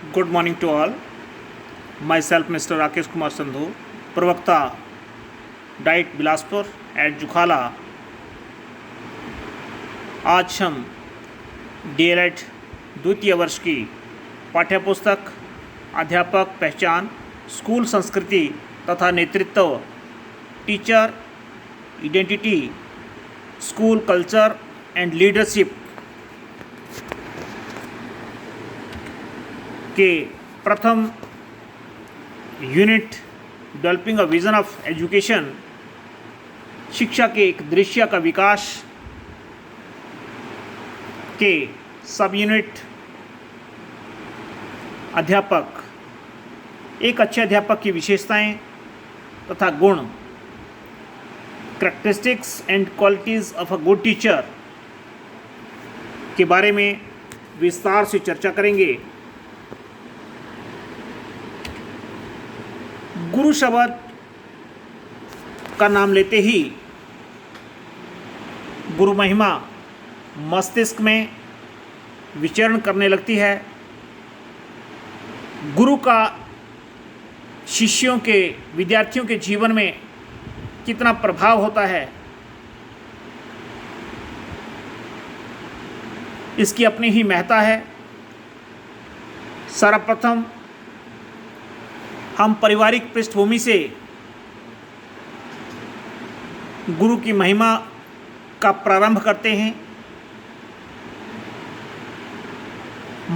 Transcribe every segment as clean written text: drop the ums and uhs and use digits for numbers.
Good morning to all. Myself Mr. Rakesh Kumar Sandhu, प्रवक्ता diet Bilaspur eight Jukhala. आज हम DElEd द्वितीय वर्ष की पाठ्यपुस्तक अध्यापक पहचान, स्कूल संस्कृति तथा नेतृत्व, teacher identity, school culture and leadership के प्रथम unit developing a vision of education, शिक्षा के एक दृश्य का विकास के सब यूनिट अध्यापक, एक अच्छे अध्यापक की विशेषताएं तथा गुण, characteristics and qualities of a good teacher के बारे में विस्तार से चर्चा करेंगे। गुरु शब्द का नाम लेते ही गुरु महिमा मस्तिष्क में विचरण करने लगती है। गुरु का शिष्यों के, विद्यार्थियों के जीवन में कितना प्रभाव होता है, इसकी अपनी ही महत्ता है। सर्वप्रथम हम पारिवारिक पृष्ठभूमि से गुरु की महिमा का प्रारंभ करते हैं।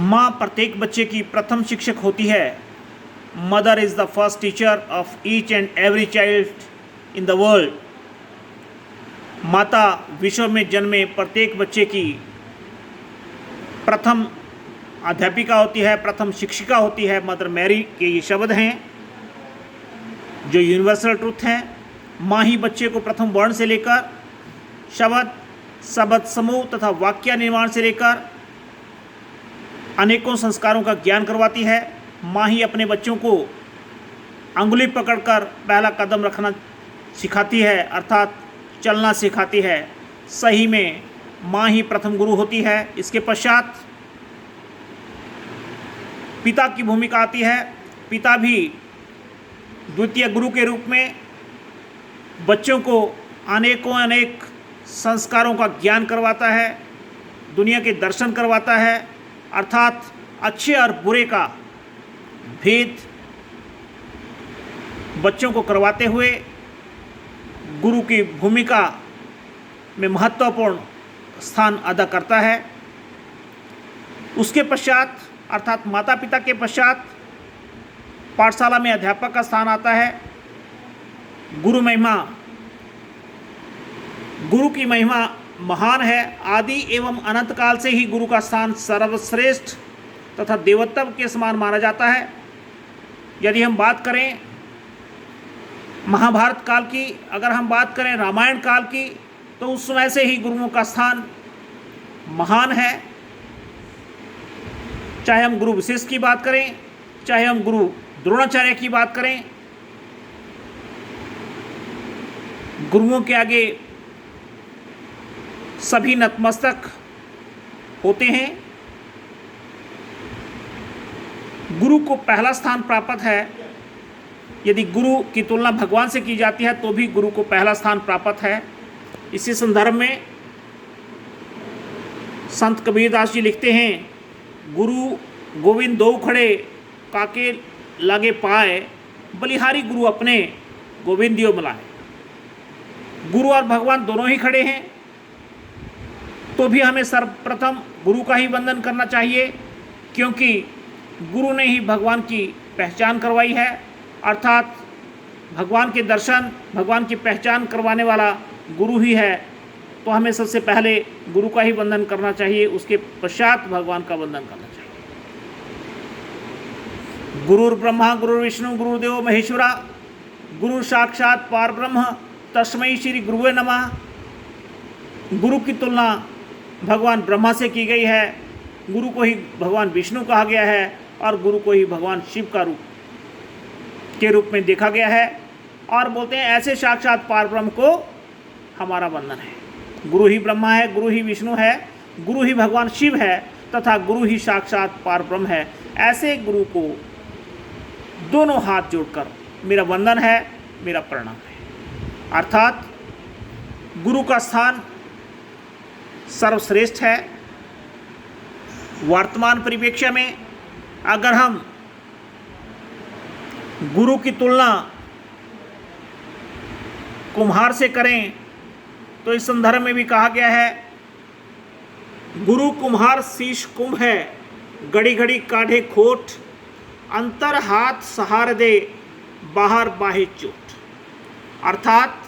माँ प्रत्येक बच्चे की प्रथम शिक्षक होती है। Mother is the first teacher of each and every child in the world. माता विश्व में जन्मे प्रत्येक बच्चे की प्रथम अध्यापिका होती है, प्रथम शिक्षिका होती है। मदर मैरी के ये शब्द हैं जो यूनिवर्सल ट्रुथ हैं। माँ ही बच्चे को प्रथम वर्ण से लेकर शब्द समूह तथा वाक्य निर्माण से लेकर अनेकों संस्कारों का ज्ञान करवाती है। माँ ही अपने बच्चों को अंगुली पकड़कर पहला कदम रखना सिखाती है, अर्थात चलना सिखाती है। सही में माँ ही प्रथम गुरु होती है। इसके पश्चात पिता की भूमिका आती है। पिता भी द्वितीय गुरु के रूप में बच्चों को अनेक संस्कारों का ज्ञान करवाता है, दुनिया के दर्शन करवाता है, अर्थात अच्छे और बुरे का भेद बच्चों को करवाते हुए गुरु की भूमिका में महत्वपूर्ण स्थान अदा करता है। उसके पश्चात अर्थात माता पिता के पश्चात पाठशाला में अध्यापक का स्थान आता है। गुरु महिमा, गुरु की महिमा महान है। आदि एवं अनंत काल से ही गुरु का स्थान सर्वश्रेष्ठ तथा देवत्व के समान माना जाता है। यदि हम बात करें महाभारत काल की, अगर हम बात करें रामायण काल की, तो उस समय से ही गुरुओं का स्थान महान है। चाहे हम गुरु विशेष की बात करें, चाहे हम गुरु द्रोणाचार्य की बात करें, गुरुओं के आगे सभी नतमस्तक होते हैं। गुरु को पहला स्थान प्राप्त है। यदि गुरु की तुलना भगवान से की जाती है तो भी गुरु को पहला स्थान प्राप्त है। इसी संदर्भ में संत कबीरदास जी लिखते हैं, गुरु गोविंद दो खड़े काके लागे पाए, बलिहारी गुरु अपने गोविंदियो मिलाए। गुरु और भगवान दोनों ही खड़े हैं, तो भी हमें सर्वप्रथम गुरु का ही वंदन करना चाहिए, क्योंकि गुरु ने ही भगवान की पहचान करवाई है। अर्थात भगवान के दर्शन, भगवान की पहचान करवाने वाला गुरु ही है। तो हमें सबसे पहले गुरु का ही वंदन करना चाहिए, उसके पश्चात भगवान का वंदन करना चाहिए। गुरुर्ब्रह्मा गुरुर्विष्णु गुरुदेव महेश्वरा, गुरु साक्षात पारब्रह्म तस्मै श्री गुरुवे नमः। गुरु की तुलना भगवान ब्रह्मा से की गई है, गुरु को ही भगवान विष्णु कहा गया है और गुरु को ही भगवान शिव का रूप के रूप में देखा गया है। और बोलते हैं ऐसे साक्षात पारब्रह्म को हमारा वंदन है। गुरु ही ब्रह्मा है, गुरु ही विष्णु है, गुरु ही भगवान शिव है तथा गुरु ही साक्षात पारब्रह्म है। ऐसे गुरु को दोनों हाथ जोड़कर मेरा वंदन है, मेरा प्रणाम है। अर्थात गुरु का स्थान सर्वश्रेष्ठ है। वर्तमान परिप्रेक्ष्य में अगर हम गुरु की तुलना कुम्हार से करें तो इस संदर्भ में भी कहा गया है, गुरु कुम्हार शीश कुंभ है, घड़ी घड़ी काढ़े खोट, अंतर हाथ सहार दे, बाहर बाहे चोट। अर्थात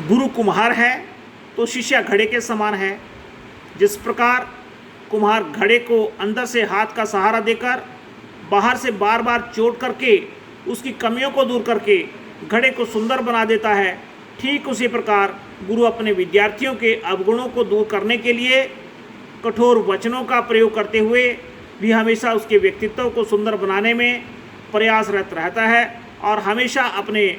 गुरु कुम्हार है तो शिष्य घड़े के समान है। जिस प्रकार कुम्हार घड़े को अंदर से हाथ का सहारा देकर बाहर से बार बार चोट करके उसकी कमियों को दूर करके घड़े को सुंदर बना देता है, ठीक उसी प्रकार गुरु अपने विद्यार्थियों के अवगुणों को दूर करने के लिए कठोर वचनों का प्रयोग करते हुए भी हमेशा उसके व्यक्तित्व को सुंदर बनाने में प्रयासरत रहता है और हमेशा अपने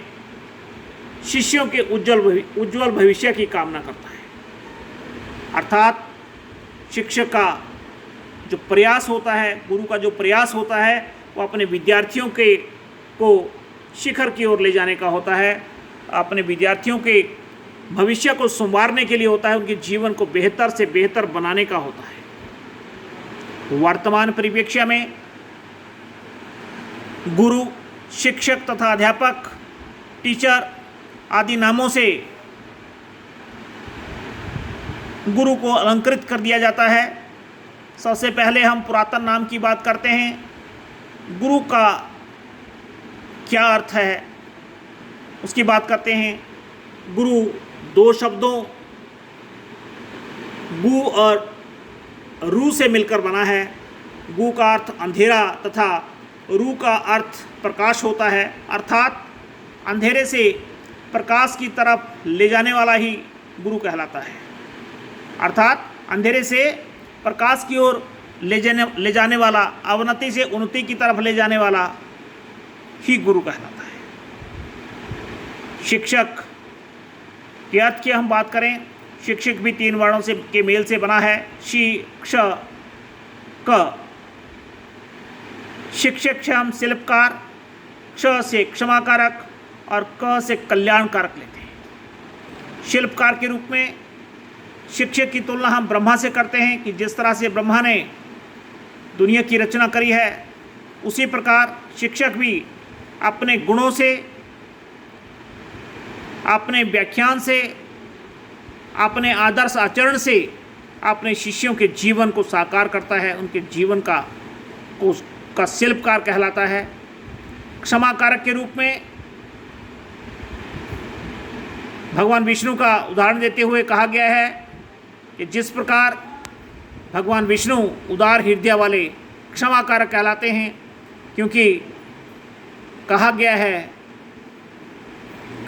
शिष्यों के उज्जवल भविष्य की कामना करता है। अर्थात शिक्षक का जो प्रयास होता है, गुरु का जो प्रयास होता है, वो अपने विद्यार्थियों को शिखर की ओर ले जाने का होता है, अपने विद्यार्थियों के भविष्य को संवारने के लिए होता है, उनके जीवन को बेहतर से बेहतर बनाने का होता है। वर्तमान परिप्रेक्ष्य में गुरु, शिक्षक तथा अध्यापक, टीचर आदि नामों से गुरु को अलंकृत कर दिया जाता है। सबसे पहले हम पुरातन नाम की बात करते हैं। गुरु का क्या अर्थ है उसकी बात करते हैं। गुरु दो शब्दों गु और रू से मिलकर बना है। गु का अर्थ अंधेरा तथा रू का अर्थ प्रकाश होता है। अर्थात अंधेरे से प्रकाश की तरफ ले जाने वाला ही गुरु कहलाता है। अर्थात अंधेरे से प्रकाश की ओर ले जाने वाला, अवनति से उन्नति की तरफ ले जाने वाला ही गुरु कहलाता है। शिक्षक के अर्थ की हम बात करें, शिक्षक भी 3 वर्णों से के मेल से बना है। शी क्ष क। शिक्षक से हम शिल्पकार, क्ष से क्षमाकारक और क से कल्याणकारक लेते हैं। शिल्पकार के रूप में शिक्षक की तुलना हम ब्रह्मा से करते हैं कि जिस तरह से ब्रह्मा ने दुनिया की रचना करी है, उसी प्रकार शिक्षक भी अपने गुणों से, अपने व्याख्यान से, अपने आदर्श आचरण से अपने शिष्यों के जीवन को साकार करता है, उनके जीवन का शिल्पकार कहलाता है। क्षमाकारक के रूप में भगवान विष्णु का उदाहरण देते हुए कहा गया है कि जिस प्रकार भगवान विष्णु उदार हृदय वाले क्षमाकारक कहलाते हैं, क्योंकि कहा गया है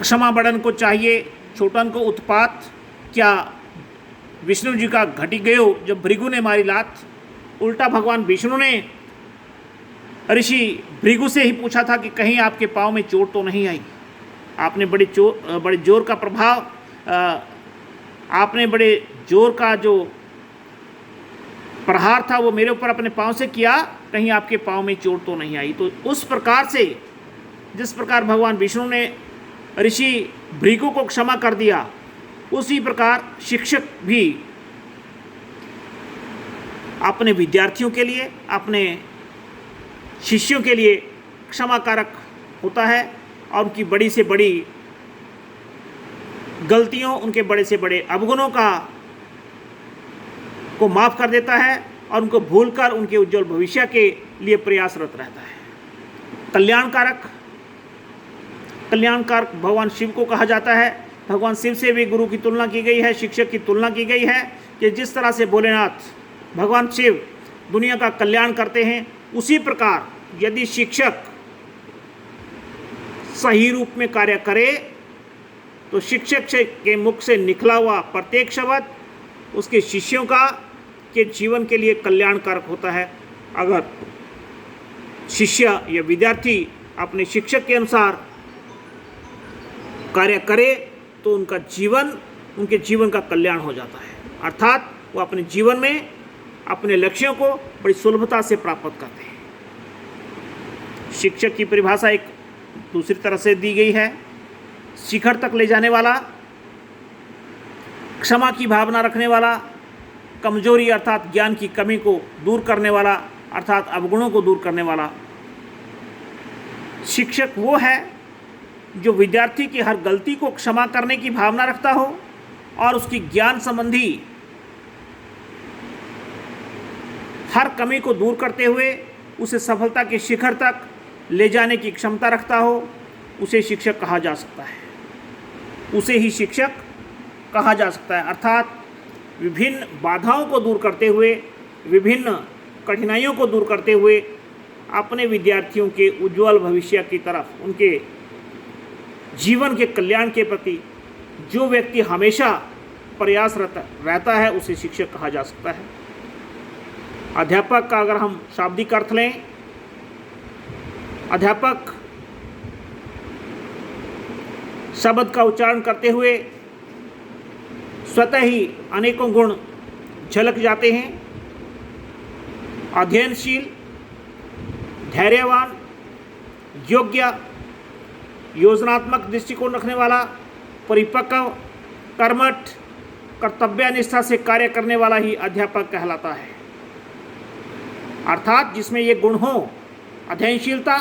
क्षमा बड़न को चाहिए छोटन को उत्पात, क्या विष्णु जी का घटी गयो जब भृगु ने मारी लात। उल्टा भगवान विष्णु ने ऋषि भृगु से ही पूछा था कि कहीं आपके पाँव में चोट तो नहीं आई। आपने बड़े जोर का प्रभाव, आपने बड़े जोर का जो प्रहार था वो मेरे ऊपर अपने पाँव से किया, कहीं आपके पाँव में चोट तो नहीं आई। तो उस प्रकार से जिस प्रकार भगवान विष्णु ने ऋषि भृगु को क्षमा कर दिया, उसी प्रकार शिक्षक भी अपने विद्यार्थियों के लिए, अपने शिष्यों के लिए क्षमाकारक होता है और उनकी बड़ी से बड़ी गलतियों, उनके बड़े से बड़े अवगुणों को माफ़ कर देता है और उनको भूलकर उनके उज्जवल भविष्य के लिए प्रयासरत रहता है। कल्याणकारक भगवान शिव को कहा जाता है। भगवान शिव से भी गुरु की तुलना की गई है, शिक्षक की तुलना की गई है कि जिस तरह से भोलेनाथ भगवान शिव दुनिया का कल्याण करते हैं, उसी प्रकार यदि शिक्षक सही रूप में कार्य करे तो शिक्षक के मुख से निकला हुआ प्रत्येक शब्द उसके शिष्यों के जीवन के लिए कल्याणकारक होता है। अगर शिष्य या विद्यार्थी अपने शिक्षक के अनुसार कार्य करे तो उनके जीवन का कल्याण हो जाता है। अर्थात वो अपने जीवन में अपने लक्ष्यों को बड़ी सुलभता से प्राप्त करते हैं। शिक्षक की परिभाषा एक दूसरी तरह से दी गई है, शिखर तक ले जाने वाला, क्षमा की भावना रखने वाला, कमजोरी अर्थात ज्ञान की कमी को दूर करने वाला अर्थात अवगुणों को दूर करने वाला। शिक्षक वो है जो विद्यार्थी की हर गलती को क्षमा करने की भावना रखता हो और उसकी ज्ञान संबंधी हर कमी को दूर करते हुए उसे सफलता के शिखर तक ले जाने की क्षमता रखता हो, उसे शिक्षक कहा जा सकता है। उसे ही शिक्षक कहा जा सकता है। अर्थात विभिन्न बाधाओं को दूर करते हुए, विभिन्न कठिनाइयों को दूर करते हुए अपने विद्यार्थियों के उज्जवल भविष्य की तरफ, उनके जीवन के कल्याण के प्रति जो व्यक्ति हमेशा प्रयासरत रहता है, उसे शिक्षक कहा जा सकता है। अध्यापक का अगर हम शाब्दिक अर्थ लें, अध्यापक शब्द का उच्चारण करते हुए स्वतः ही अनेकों गुण झलक जाते हैं। अध्ययनशील, धैर्यवान, योग्य, योजनात्मक दृष्टिकोण रखने वाला, परिपक्व, कर्मठ, कर्तव्यनिष्ठा से कार्य करने वाला ही अध्यापक कहलाता है। अर्थात जिसमें ये गुण हो, अध्ययनशीलता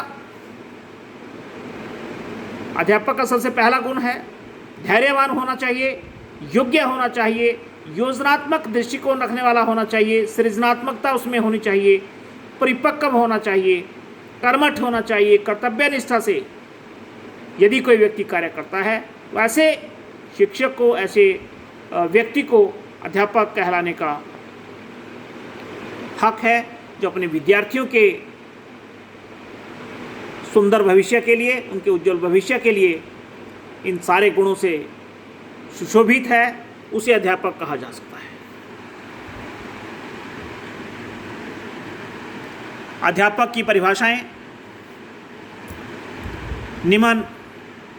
अध्यापक का सबसे पहला गुण है, धैर्यवान होना चाहिए, योग्य होना चाहिए, योजनात्मक दृष्टिकोण रखने वाला होना चाहिए, सृजनात्मकता उसमें होनी चाहिए, परिपक्व होना चाहिए, कर्मठ होना चाहिए, कर्तव्यनिष्ठा से यदि कोई व्यक्ति कार्य करता है, वैसे शिक्षक को, ऐसे व्यक्ति को अध्यापक कहलाने का हक है, जो अपने विद्यार्थियों के सुंदर भविष्य के लिए, उनके उज्जवल भविष्य के लिए इन सारे गुणों से सुशोभित है, उसे अध्यापक कहा जा सकता है। अध्यापक की परिभाषाएं निम्न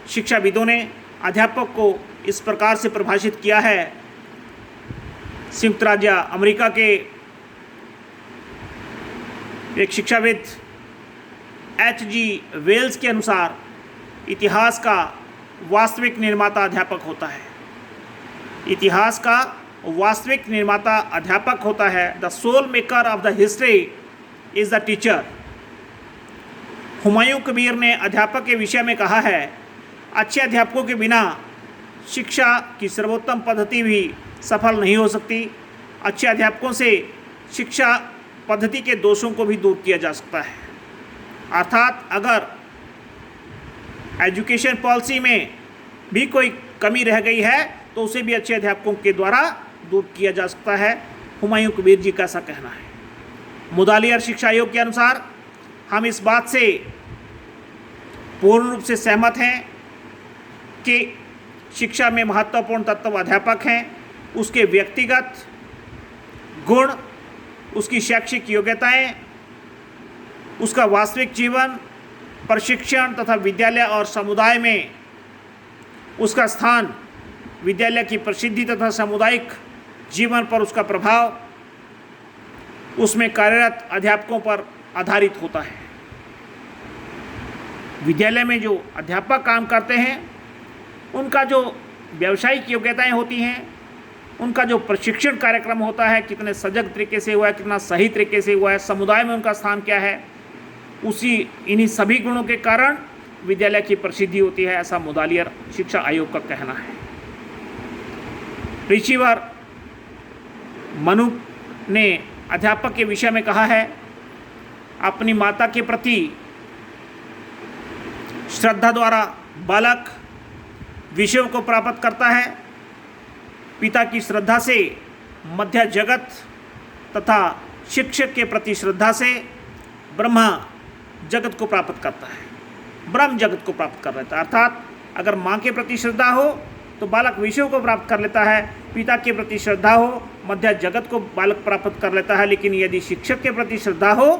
शिक्षाविदों ने अध्यापक को इस प्रकार से परिभाषित किया है। संयुक्त राज्य अमेरिका के एक शिक्षाविद H.G. वेल्स के अनुसार इतिहास का वास्तविक निर्माता अध्यापक होता है। इतिहास का वास्तविक निर्माता अध्यापक होता है। The sole maker of the history is the teacher. Humayun Kabir ने अध्यापक के विषय में कहा है, अच्छे अध्यापकों के बिना शिक्षा की सर्वोत्तम पद्धति भी सफल नहीं हो सकती। अच्छे अध्यापकों से शिक्षा पद्धति के दोषों को भी दूर किया जा सकता है। अर्थात अगर एजुकेशन पॉलिसी में भी कोई कमी रह गई है तो उसे भी अच्छे अध्यापकों के द्वारा दूर किया जा सकता है। हुमायूं कबीर जी का ऐसा कहना है। मुदालियर शिक्षा आयोग के अनुसार हम इस बात से पूर्ण रूप से सहमत हैं कि शिक्षा में महत्वपूर्ण तत्व अध्यापक हैं। उसके व्यक्तिगत गुण, उसकी शैक्षिक योग्यताएं, उसका वास्तविक जीवन, प्रशिक्षण तथा विद्यालय और समुदाय में उसका स्थान, विद्यालय की प्रसिद्धि तथा सामुदायिक जीवन पर उसका प्रभाव, उसमें कार्यरत अध्यापकों पर आधारित होता है। विद्यालय में जो अध्यापक काम करते हैं, उनका जो व्यावसायिक योग्यताएं होती हैं, उनका जो प्रशिक्षण कार्यक्रम होता है, कितने सजग तरीके से हुआ है, कितना सही तरीके से हुआ है, समुदाय में उनका स्थान क्या है, इन्हीं सभी गुणों के कारण विद्यालय की प्रसिद्धि होती है, ऐसा मुदालियर शिक्षा आयोग का कहना है। ऋषिवर मनु ने अध्यापक के विषय में कहा है, अपनी माता के प्रति श्रद्धा द्वारा बालक विषयों को प्राप्त करता है। पिता की श्रद्धा से मध्य जगत तथा शिक्षक के प्रति श्रद्धा से ब्रह्मा जगत को प्राप्त करता है, ब्रह्म जगत को प्राप्त कर लेता है। अर्थात अगर माँ के प्रति श्रद्धा हो तो बालक विषयों को प्राप्त कर लेता है, पिता के प्रति श्रद्धा हो मध्य जगत को बालक प्राप्त कर लेता है, लेकिन यदि शिक्षक के प्रति श्रद्धा हो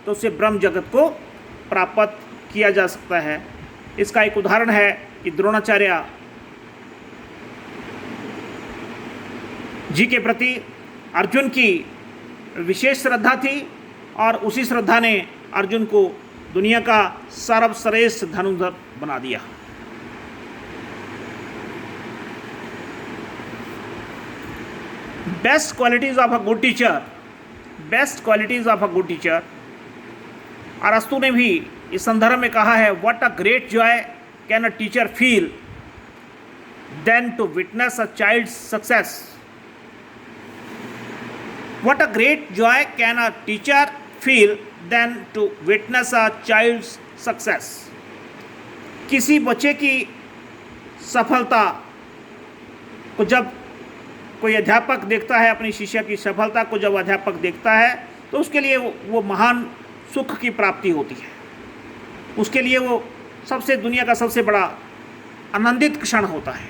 तो उसे ब्रह्म जगत को प्राप्त किया जा सकता है। इसका एक उदाहरण है कि द्रोणाचार्य जी के प्रति अर्जुन की विशेष श्रद्धा थी और उसी श्रद्धा ने अर्जुन को दुनिया का सर्वश्रेष्ठ धनुर्धर बना दिया। Best qualities of a good teacher, best qualities of a good teacher, अरस्तु ने भी इस संदर्भ में कहा है, what a great joy can a teacher feel than to witness a child's success. What a great joy can a teacher feel than to witness a child's success. किसी बच्चे की सफलता को जब कोई अध्यापक देखता है, अपनी शिष्य की सफलता को जब अध्यापक देखता है तो उसके लिए वो महान सुख की प्राप्ति होती है, उसके लिए वो सबसे दुनिया का सबसे बड़ा आनंदित क्षण होता है।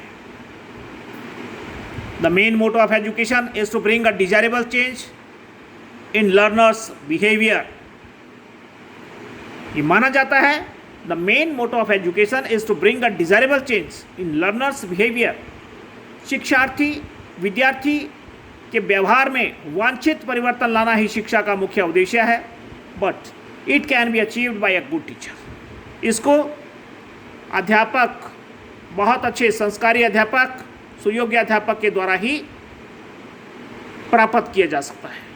The main motto of education is to bring a desirable change in learner's behaviour. ये माना जाता है the main motto of education is to bring a desirable change in learner's behaviour. शिक्षार्थी विद्यार्थी के व्यवहार में वांछित परिवर्तन लाना ही शिक्षा का मुख्य उद्देश्य है, but it can be achieved by a good teacher. इसको अध्यापक, बहुत अच्छे संस्कारी अध्यापक, सुयोग्य अध्यापक के द्वारा ही प्राप्त किया जा सकता है।